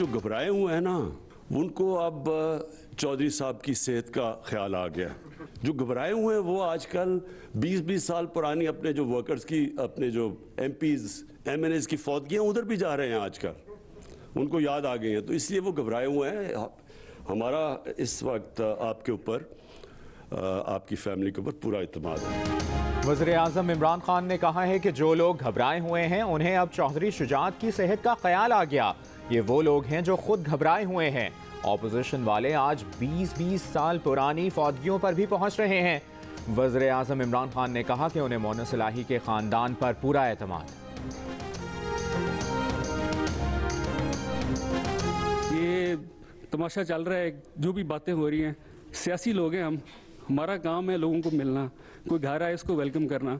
जो घबराए हुए हैं ना, उनको अब चौधरी साहब की सेहत का ख्याल आ गया। जो घबराए हुए हैं वो आजकल 20-20 साल पुरानी अपने जो वर्कर्स की, अपने जो MPs MNAs की फौतगियाँ उधर भी जा रहे हैं आजकल, उनको याद आ गई हैं, तो इसलिए वो घबराए हुए हैं। हमारा इस वक्त आपके ऊपर, आपकी फैमिली के ऊपर पूरा इत्मीनान है। वज़ीर-ए-आज़म इमरान खान ने कहा है कि जो लोग घबराए हुए हैं उन्हें अब चौधरी शुजात की सेहत का ख्याल आ गया। ये वो लोग हैं जो खुद घबराए हुए हैं। ऑपोजिशन वाले आज 20-20 साल पुरानी फौतगियों पर भी पहुंच रहे हैं। वज़ीर-ए-आज़म इमरान खान ने कहा कि उन्हें मोहन सलाही के खानदान पर पूरा एतमाद है। ये तमाशा चल रहा है, जो भी बातें हो रही हैं, सियासी लोग हैं हम, हमारा काम है लोगों को मिलना, कोई घर आए इसको वेलकम करना,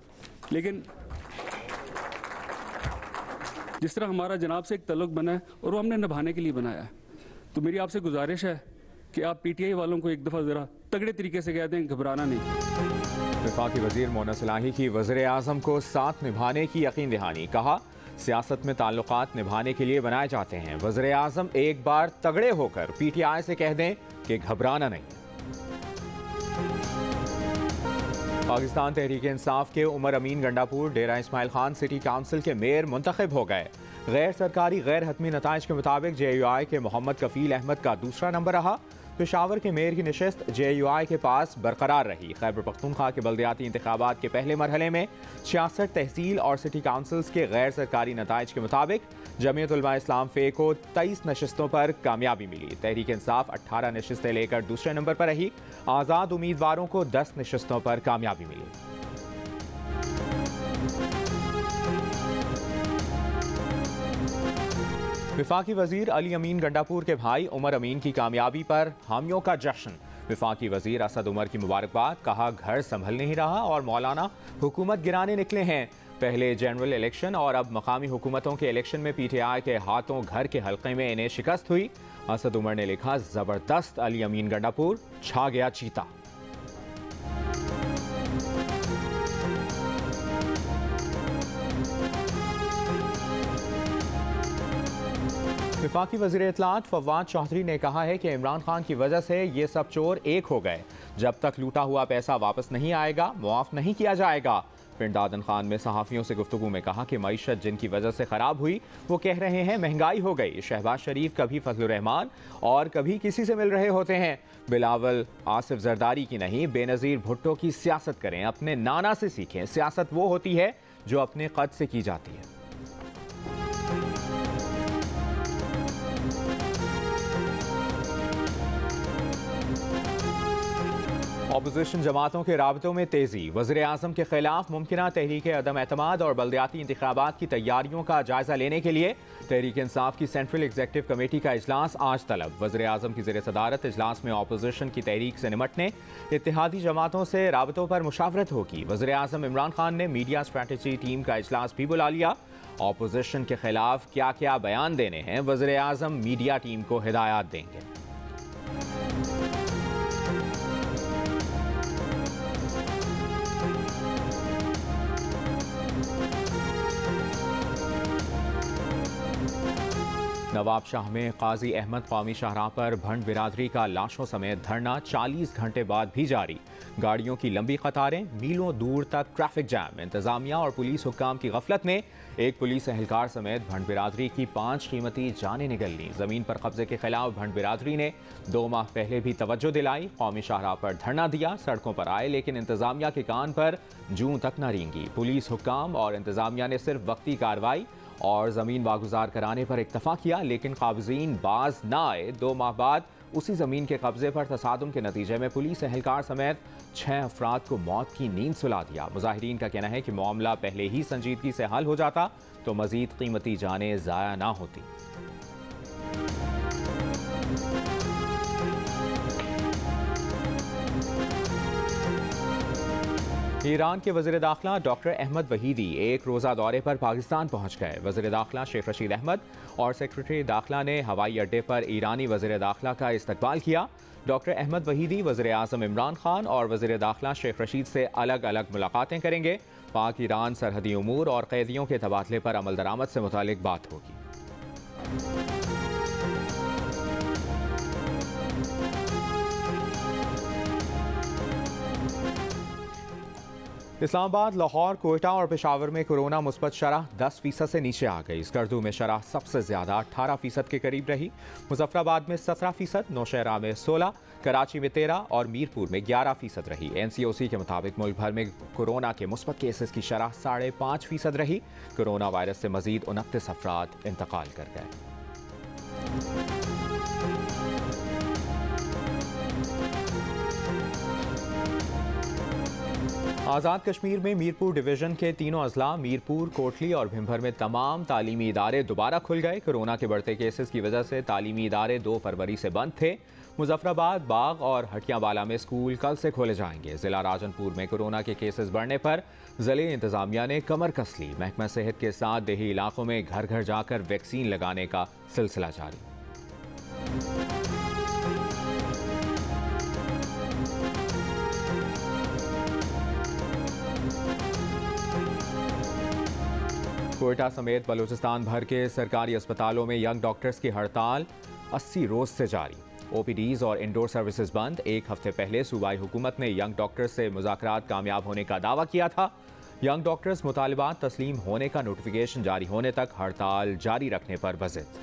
लेकिन जिस तरह हमारा जनाब से एक तल्लुक बना है और वो हमने निभाने के लिए बनाया है, तो मेरी आपसे गुजारिश है कि आप PTI वालों को एक दफ़ा ज़रा तगड़े तरीके से कह दें, घबराना नहीं। वफाकी वज़ीर मोहन सलाही की वज़ीर-ए-आज़म को साथ निभाने की यकीन दहानी। कहा, सियासत में ताल्लुकात निभाने के लिए बनाए जाते हैं। वज़ीर-ए-आज़म एक बार तगड़े होकर PTI से कह दें कि घबराना नहीं। पाकिस्तान तहरीक इंसाफ के उमर अमीन गंडापुर डेरा इस्माइल खान सिटी काउंसिल के मेयर मुंतखब हो गए। गैर सरकारी गैर हतमी नताइज के मुताबिक JUI के मोहम्मद कफील अहमद का दूसरा नंबर रहा। पेशावर के मेयर की नशस्त JUI के पास बरकरार रही। खैबर पख्तूनख्वा के बल्दियाती इंतखाबात के पहले मरहले में 66 तहसील और सिटी काउंसिल्स के गैर सरकारी नताइज के मुताबिक जमीयत उलमा इस्लाम फ़े को 23 नशस्तों पर कामयाबी मिली। तहरीक इंसाफ 18 नशस्तें लेकर दूसरे नंबर पर रही। आज़ाद उम्मीदवारों को 10 नशस्तों पर कामयाबी मिली। विफाकी वजीर अली अमीन गंडापुर के भाई उमर अमीन की कामयाबी पर हामियों का जश्न। विफाकी वजीर असद उमर की मुबारकबाद। कहा, घर संभल नहीं रहा और मौलाना हुकूमत गिराने निकले हैं। पहले जनरल इलेक्शन और अब मकामी हुकूमतों के इलेक्शन में PTI के हाथों घर के हल्के में इन्हें शिकस्त हुई। असद उमर ने लिखा, जबरदस्त अली अमीन गंडापुर, छा गया चीता। वफाकी वज़ीर इत्तलात फवाद चौधरी ने कहा है कि इमरान खान की वजह से ये सब चोर एक हो गए। जब तक लूटा हुआ पैसा वापस नहीं आएगा, मुआफ नहीं किया जाएगा। पिंड आदन खान में सहाफ़ियों से गुफ्तगू में कहा कि मईशत जिनकी वजह से ख़राब हुई वो कह रहे हैं महंगाई हो गई। शहबाज शरीफ कभी फजलुर रहमान और कभी किसी से मिल रहे होते हैं। बिलावल आसिफ जरदारी की नहीं, बेनज़ीर भुट्टो की सियासत करें, अपने नाना से सीखें। सियासत वो होती है जो अपने कद से की जाती है। ऑपोजिशन जमातों के राबतों में तेजी। वज़ीर-ए-आज़म के खिलाफ मुमकिना तहरीक अदम एतमाद और बल्दियाती इंतखाबात की तैयारियों का जायजा लेने के लिए तहरीक इंसाफ की सेंट्रल एग्जीक्यूटिव कमेटी का इजलास आज तलब। वज़ीर-ए-आज़म की ज़ेर सदारत इजलास में ऑपोजिशन की तहरीक से निमटने इत्तेहादी जमातों से राबतों पर मुशावरत होगी। वज़ीर-ए-आज़म इमरान खान ने मीडिया स्ट्रेटजी टीम का इजलास भी बुला लिया। ऑपोजिशन के खिलाफ क्या क्या बयान देने हैं, वज़ीर-ए-आज़म मीडिया टीम को हिदायत देंगे। नवाब शाह में काजी अहमद कौमी शाहराह पर भंड बिरादरी का लाशों समेत धरना 40 घंटे बाद भी जारी। गाड़ियों की लंबी कतारें, मीलों दूर तक ट्रैफिक जैम। इंतजामिया और पुलिस हुक्काम की गफलत में एक पुलिस एहलकार समेत भंड बिरादरी की 5 कीमती जानें निगल लीं। जमीन पर कब्जे के खिलाफ भंड बिरादरी ने 2 माह पहले भी तवज्जो दिलाई। कौमी शाहराह पर धरना दिया, सड़कों पर आए, लेकिन इंतजामिया के कान पर जूं तक न रेंगी। पुलिस हुक्काम और इंतजामिया ने सिर्फ वक्ती कार्रवाई और ज़मीन वागुजार कराने पर इक्तफा किया, लेकिन काबिज़ीन बाज न आए। 2 माह बाद उसी ज़मीन के कब्जे पर तसादुम के नतीजे में पुलिस एहलकार समेत 6 अफराद को मौत की नींद सुला दिया। मुजाहिरीन का कहना है कि मामला पहले ही संजीदगी से हल हो जाता तो मज़ीद कीमती जानें ज़ाया ना होती। ईरान के वज़ीर दाखिला डॉक्टर अहमद वहीदी एक रोज़ा दौरे पर पाकिस्तान पहुँच गए। वज़ीर दाखिला शेख रशीद अहमद और सेक्रेटरी दाखिला ने हवाई अड्डे पर ईरानी वज़ीर दाखिला का इस्तकबाल किया। डॉक्टर अहमद वहीदी वज़ीर आज़म इमरान खान और वज़ीर दाखिला शेख रशीद से अलग अलग मुलाकातें करेंगे। पाक ईरान सरहदी उमूर और कैदियों के तबादले पर अमल दरामद से मुतालिक बात होगी। इस्लामाबाद, लाहौर, कोयटा और पेशावर में कोरोना मुस्बत शरह 10% से नीचे आ गई। स्कर्दू में शरह सबसे ज्यादा 18% के करीब रही। मुजफ्फराबाद में 17%, नौशहरा में 16%, कराची में 13% और मीरपुर में 11% रही। NCOC के मुताबिक मुल्क भर में कोरोना के मुस्बत केसेस की शरह 5.5% रही। कोरोना वायरस से मजीद 29 अफराद इंतकाल कर गए। आज़ाद कश्मीर में मीरपुर डिवीजन के तीनों अजला मीरपुर, कोटली और भिम्भर में तमाम तालीमी इदारे दोबारा खुल गए। कोरोना के बढ़ते केसेस की वजह से तालीमी इदारे 2 फरवरी से बंद थे। मुजफ्फराबाद, बाग और हटियावाला में स्कूल कल से खोले जाएंगे। जिला राजनपुर में कोरोना के केसेस बढ़ने पर जिले इंतजामिया ने कमर कस ली। महकमा सेहत के साथ देही इलाकों में घर घर जाकर वैक्सीन लगाने का सिलसिला जारी। कोयटा समेत बलूचिस्तान भर के सरकारी अस्पतालों में यंग डॉक्टर्स की हड़ताल 80 रोज से जारी। OPDs और इंडोर सर्विसेज बंद। एक हफ्ते पहले सूबाई हुकूमत ने यंग डॉक्टर्स से मुज़ाकरात कामयाब होने का दावा किया था। यंग डॉक्टर्स मुतालिबात तस्लीम होने का नोटिफिकेशन जारी होने तक हड़ताल जारी रखने पर बज़िद।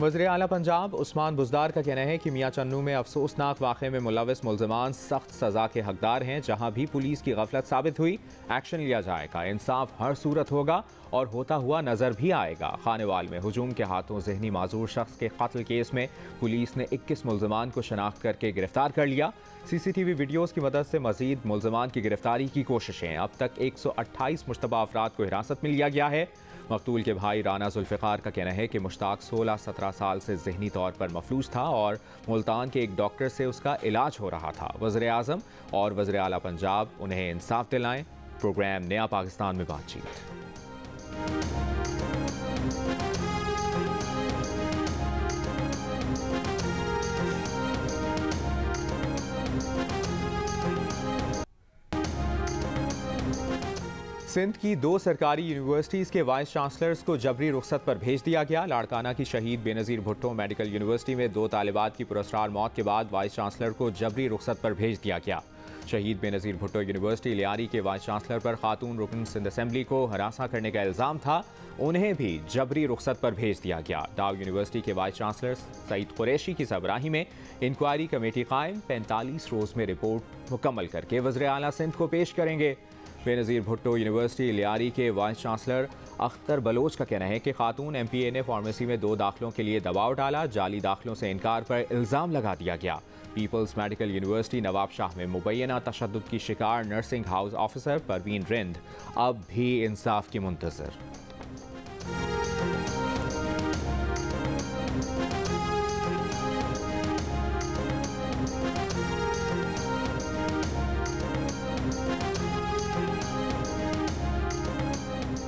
वज़ीर आला पंजाब उस्मान बुज़दार का कहना है कि मियाँ चन्नू में अफसोसनाक वाक़े में मुलविस मुल्ज़िमान सख्त सज़ा के हकदार हैं। जहाँ भी पुलिस की गफलत साबित हुई एक्शन लिया जाएगा। इंसाफ हर सूरत होगा और होता हुआ नज़र भी आएगा। खानेवाल में हुजूम के हाथों ज़हनी माजूर शख्स के कत्ल केस में पुलिस ने 21 मुल्ज़िमान को शनाख्त करके गिरफ्तार कर लिया। CCTV वीडियोज़ की मदद से मज़ीद मुल्ज़िमान की गिरफ्तारी की कोशिशें। अब तक 128 मुश्तबा अफराद को हिरासत में लिया गया है। मकतूल के भाई राना जुल्फ़िकार का कहना है कि मुश्ताक 16-17 साल से ज़हनी तौर पर मफलूज था और मुल्तान के एक डॉक्टर से उसका इलाज हो रहा था। वज़ीर आज़म और वज़ीर आला पंजाब उन्हें इंसाफ दिलाएं। प्रोग्राम नया पाकिस्तान में बातचीत। सिंध की 2 सरकारी यूनिवर्सिटीज़ के वाइस चांसलर्स को जबरी रुखसत पर भेज दिया गया। लाड़काना की शहीद बेनज़ीर भुट्टो मेडिकल यूनिवर्सिटी में 2 तालिबात की पुरस्कार मौत के बाद वाइस चांसलर को जबरी रुखसत पर भेज दिया गया। शहीद बेनज़ीर भुट्टो यूनिवर्सिटी लियारी के वाइस चांसलर पर खातून रुकन सिंध असेंबली को हरासा करने का इल्ज़ाम था। उन्हें भी जबरी रुखसत पर भेज दिया गया। डाव यूनिवर्सिटी के वाइस चांसलर सईद कुरैशी की सरबराही में इंक्वायरी कमेटी कायम 45 रोज़ में रिपोर्ट मुकम्मल करके वज़ीर आला सिंध को पेश करेंगे। बेनज़ीर भुट्टो यूनिवर्सिटी लियारी के वाइस चांसलर अख्तर बलोच का कहना है कि खातून MPA ने फार्मेसी में 2 दाखिलों के लिए दबाव डाला। जाली दाखिलों से इनकार पर इल्ज़ाम लगा दिया गया। Peoples medical university Nawab Shah में मुबैना तशद्दुद की शिकार nursing house officer Parveen Rind अब भी इंसाफ की मुंतज़र।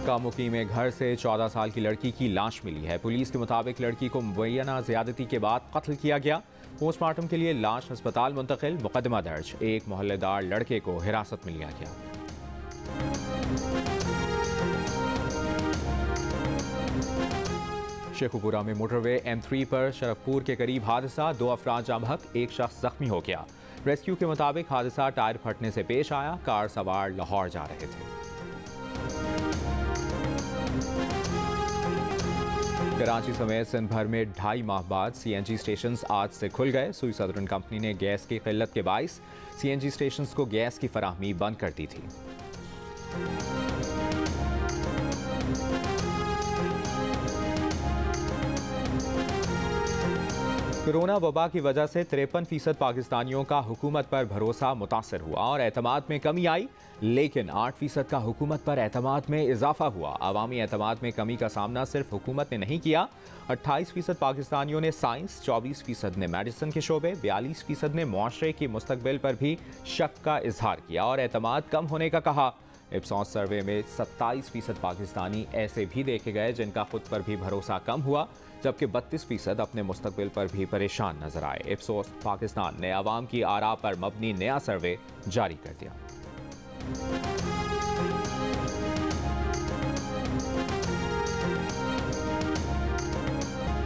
कामुकी में घर से 14 साल की लड़की की लाश मिली है। पुलिस के मुताबिक लड़की को मुबैना ज़्यादती के बाद कत्ल किया गया। पोस्टमार्टम के लिए लाश अस्पताल मुंतकिल। मुकदमा दर्ज। एक मोहल्लेदार लड़के को हिरासत में लिया गया। शेखुपुरा में मोटरवे M3 पर शरफपुर के करीब हादसा। 2 अफराद जाँ बहक, 1 शख्स जख्मी हो गया। रेस्क्यू के मुताबिक हादसा टायर फटने से पेश आया। कार सवार लाहौर जा रहे थे। कराची समेत सिंध भर में 2.5 माह बाद CNG स्टेशन आज से खुल गए। सुई सदरन कंपनी ने गैस की किल्लत के बाइस CNG स्टेशन को गैस की फराहमी बंद कर दी थी। कोरोना वबा की वजह से 53% पाकिस्तानियों का हुकूमत पर भरोसा मुतासर हुआ और एतमाद में कमी आई, लेकिन 8% का हुकूमत पर एतमाद में इजाफा हुआ। अवामी एतमाद में कमी का सामना सिर्फ हुकूमत ने नहीं किया। 28% पाकिस्तानियों ने साइंस, 24% ने मेडिसिन के शोबे, 42% ने मुआशरे की मुस्तकबिल पर भी शक का इजहार किया और एतमाद कम होने का कहा। इप्सॉस सर्वे में 27% पाकिस्तानी ऐसे भी देखे गए जिनका खुद पर भी भरोसा कम हुआ, जबकि 32% अपने मुस्तकबिल पर भी परेशान नजर आए। इप्सोस पाकिस्तान ने आवाम की आरा पर मबनी नया सर्वे जारी कर दिया।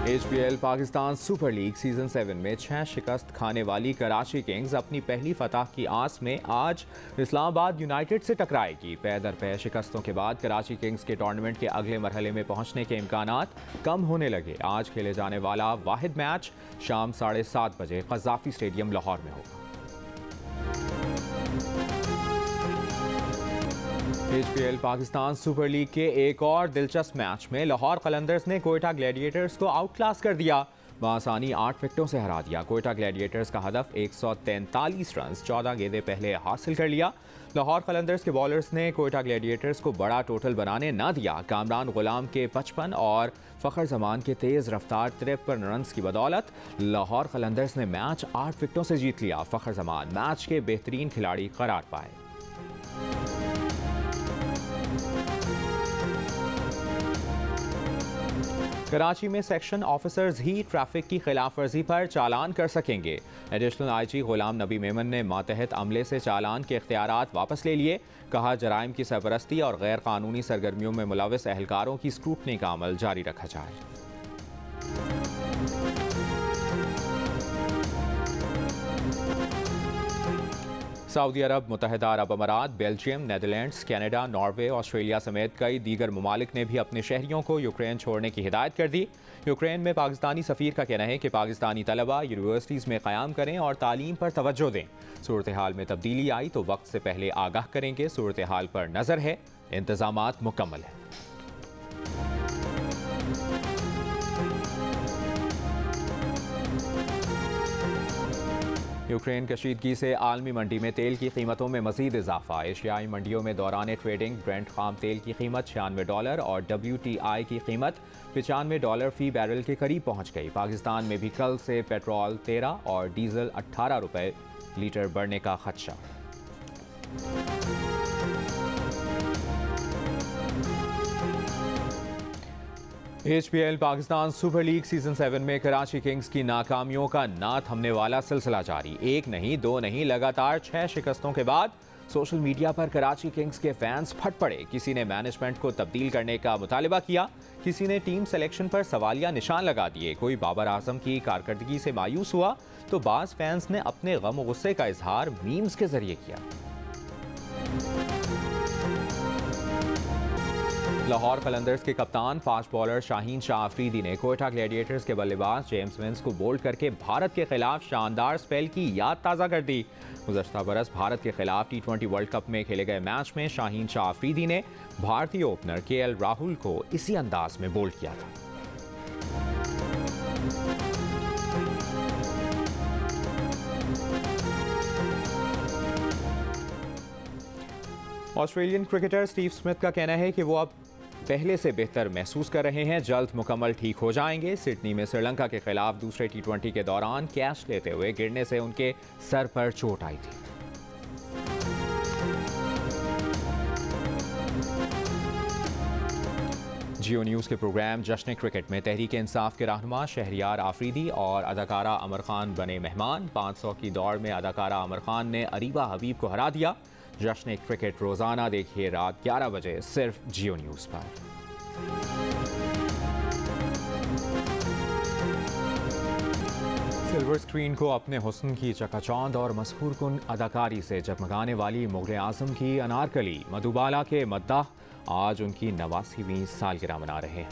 HPL Pakistan super league season 7 में 6 शिकस्त खाने वाली कराची किंग्स अपनी पहली फतह की आस में आज इस्लामाबाद यूनाइटेड से टकराएगी। पै दर पै शिकस्तों के बाद कराची किंग्स के टूर्नामेंट के अगले मरहले में पहुंचने के इम्कानात कम होने लगे। आज खेले जाने वाला वाहिद मैच शाम 7:30 बजे क़ज़ाफ़ी स्टेडियम लाहौर में होगा। HPL पाकिस्तान सुपर लीग के एक और दिलचस्प मैच में लाहौर कलंदर्स ने कोयटा ग्लैडिएटर्स को आउट क्लास कर दिया। बआसानी 8 विकेटों से हरा दिया। कोयटा ग्लैडिएटर्स का हदफ 143 रन 14 गेंदें पहले हासिल कर लिया। लाहौर कलंदर्स के बॉलर्स ने कोयटा ग्लैडिएटर्स को बड़ा टोटल बनाने ना दिया। कामरान गुलाम के 55 और फ़खर जमान के तेज़ रफ्तार 53 रन की बदौलत लाहौर कलंदर्स ने मैच 8 विकेटों से जीत लिया। फ़खर जमान मैच के बेहतरीन खिलाड़ी करार पाए। कराची में सेक्शन ऑफिसर्स ही ट्रैफिक की खिलाफ वर्जी पर चालान कर सकेंगे। एडिशनल IG गुलाम नबी मेमन ने मातहत अमले से चालान के इख्तियारात वापस ले लिए। कहा जराइम की सरपरस्ती और गैर कानूनी सरगर्मियों में मुलव्वस एहलकारों की स्क्रूटनी का अमल जारी रखा जाए। सऊदी अरब, मुत्तहिदा अरब अमारात, Belgium, Netherlands, Canada, Norway, Australia समेत कई दीगर ममालिक ने भी अपने शहरियों को यूक्रेन छोड़ने की हिदायत कर दी। यूक्रेन में पाकिस्तानी सफ़ीर का कहना है कि पाकिस्तानी तलबा यूनिवर्सिटीज़ में क़याम करें और तालीम पर तवज्जो दें। सूरत हाल में तब्दीली आई तो वक्त से पहले आगाह करेंगे। सूरत हाल पर नज़र है, इंतज़ामात मुकम्मल है। यूक्रेन कशीदगी से आलमी मंडी में तेल की कीमतों में मजीद इजाफा। एशियाई मंडियों में दौरान ट्रेडिंग ब्रेंट खाम तेल की कीमत $96 और WTI की कीमत $95 फी बैरल के करीब पहुंच गई। पाकिस्तान में भी कल से पेट्रोल 13 और डीजल 18 रुपए लीटर बढ़ने का खदशा। HPL Pakistan super league season 7 में कराची किंग्स की नाकामियों का ना थमने वाला सिलसिला जारी। एक नहीं, दो नहीं, लगातार 6 शिकस्तों के बाद सोशल मीडिया पर कराची किंग्स के फैंस फट पड़े। किसी ने मैनेजमेंट को तब्दील करने का मुतालिबा किया, किसी ने टीम सिलेक्शन पर सवालिया निशान लगा दिए। कोई बाबर आजम की कारकर्दगी से मायूस हुआ तो बाज़ फैंस ने अपने गम और गुस्से का इजहार मीम्स के जरिए किया। लाहौर कलंदर्स के कप्तान फास्ट बॉलर शाहीन शाह अफरीदी ने कोयटा ग्लैडिएटर्स के बल्लेबाज जेम्स विंस को बोल्ड करके भारत के खिलाफ शानदार स्पेल की याद ताज़ा कर दी। गुज़श्ता बरस भारत के खिलाफ T20 वर्ल्ड कप में खेले गए मैच में शाहीन शाह अफरीदी ने भारतीय ओपनर KL राहुल को इसी अंदाज में बोल्ड किया था। ऑस्ट्रेलियन क्रिकेटर स्टीव स्मिथ का कहना है कि वो अब पहले से बेहतर महसूस कर रहे हैं, जल्द मुकम्मल ठीक हो जाएंगे। सिडनी में श्रीलंका के खिलाफ दूसरे T20 के दौरान कैच लेते हुए गिरने से उनके सर पर चोट आई थी। जियो न्यूज़ के प्रोग्राम जश्न क्रिकेट में तहरीक इंसाफ के रहनुमा शहरियार आफरीदी और अदाकारा अमर खान बने मेहमान। 500 की दौड़ में अदाकारा अमर खान ने अरीबा हबीब को हरा दिया। जश्न क्रिकेट रोजाना देखिए रात 11 बजे सिर्फ जियो न्यूज़ पर। सिल्वर स्क्रीन को अपने हुस्न की चकाचौंध और मशहूर कुन अदाकारी से जगमगाने वाली मुग़ल आज़म की अनारकली मधुबाला के मद्दाह आज उनकी 89वीं सालगिरह मना रहे हैं।